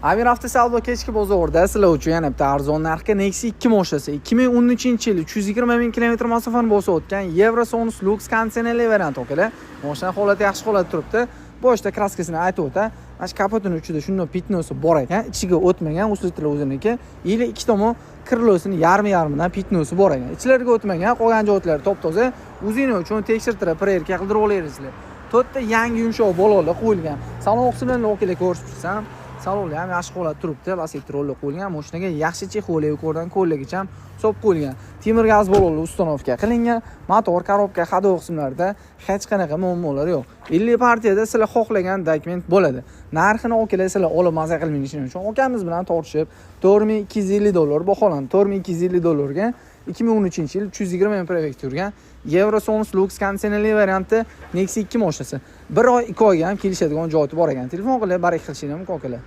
Amir avtosavdo kechki bozorda sizlar uchun yana bitta arzon narxga Nexia 2 mashinasi 2013-yil 320 ming kilometr masofani bosib o'tgan Eurosonus Lux konditsionerli variant okalar. Mashina holati yaxshi holatda turibdi. Boshida kraskasini aytib o'ta. Mana shu kapotini uchida shunday pitnosi bor ekan, ichiga o'tmagan, uslitlar o'ziniki. Ili ikki tomon krılosini yarmi-yarmidan pitnosi bor ekan. Ichlariga o'tmagan, qolgan joylari top-toza. O'zini uchun tekshirtirib, prerka qildirib olasizlar. To'rtta yangi yumshoq balolar qo'yilgan. Salon qismini o'qilib ko'rib tursam, salonlar ham yaxshi holatda turibdi. Plastik rollar qo'yilgan. Mashinaga yaxshi chexoliya yuqoridan ko'rligicha ham solib qo'yilgan. Temir gaz balonli ustanovka qilingan. Motor, korobka, hadoq qismlarida hech qanaqa muammolar yo'q. 50 partiyada sizlar xohlagan dokument bo'ladi. Narxini o'killar sizlar olib maza qilmayishingiz uchun akamiz bilan tortishib $4250 baholandi. $4250 ga 2013-yil 320 ming prefekt yurgan Eurosonus Lux konditsionerli varianti Nexia 2 mashinasi. 1 oy 2 oyga ham kelishadigan joyi bor ekan. Telefon qilib barik qilishinglar mumkin akalar.